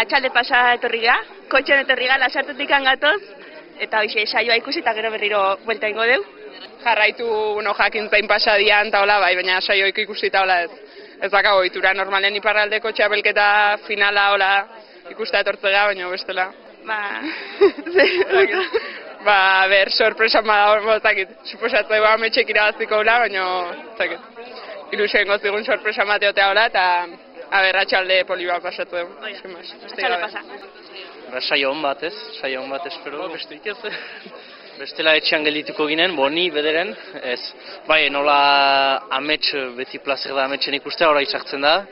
atxalde pasa etorri gara, kotxean etorri gara, lasartetik gatoz, eta hoxe saioa ikusi eta gero berriro buelta ingo deu. Jarraitu, jakin zein pasadian eta hola bai, baina saioik ikusi eta hola ez dakago ohitura normalen iparraldeko txapelketa finala hola ikusta etortzea, baina bestela. Sorpresa mazakit, suposatzea ametxek irabaziko hola, baina ilusien gozigun sorpresa mateotea hola, eta atxalde poli bat pasatu dugu. Atxalde pasa. Saio hon bat ez, espero. Besteik ez. Bestela etxean geldituko ginen, ni bederen, ez. Bai, nola amets, beti plazer da ametsen ikustea, ora izartzen da.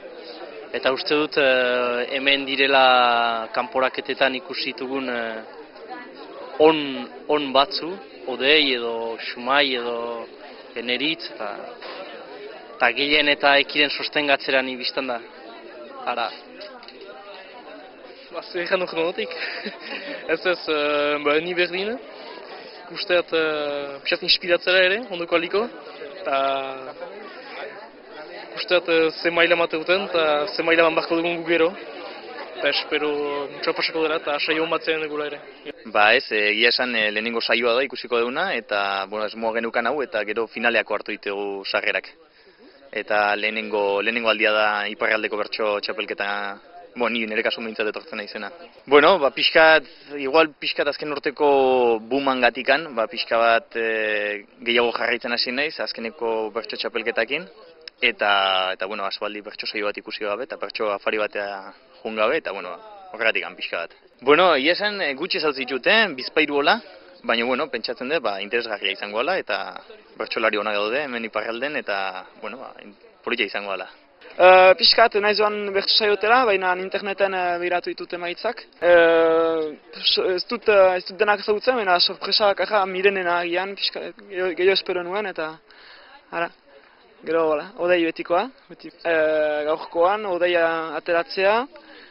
Eta uste dut hemen direla kanporaketetan ikusitugun on batzu, Odei edo Xumai edo Eneritz, eta gehien eta ekiren sostengatzeran ibistan da. Ara. Zer egan duk notik. Ni berdin. Ikusteat pixat inspiratzera ere, ondoko aliko. Eta ikusteat ze maila mate duten, eta ze maila banbarko dugun gugero. Eta espero mutxoa pasako dela, eta saio hon batzen dugula ere. Egia esan lehenengo saioa da ikusiko duguna, eta ez moa genukan hau, eta gero finaleako hartu ditugu sarrerak. Eta lehenengo aldia da iparraldeko bertso txapelketa, ni nire kasu behintzat etortzen naizena. Pixkat azken urteko booman gatikan, pixka bat gehiago jarraitzen hasi naiz, azkeneko bertso txapelketakin. Eta asbaldi bertso saio bat ikusi gabe, eta bertso afari batea jun gabe, eta horregatik pixka bat. Egia esan gutxi zautzituten, bizpairu hola, baina pentsatzen dut interesgarria izango ala, eta bertsolari onak daude hemen iparralden, eta politia izango ala. Piskat nahi zoan bertso saiotela, baina interneten behiratu ditut emaitzak. Ez dut denak ezagutzen, baina sorpresak mirenena agian, gehiago espero nuen, eta gero Odei betikoa. Gaurkoan Odeia ateratzea,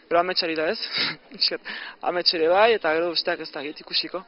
gero ametsari da ez, ametsere bai, eta gero besteak ez da ikusiko.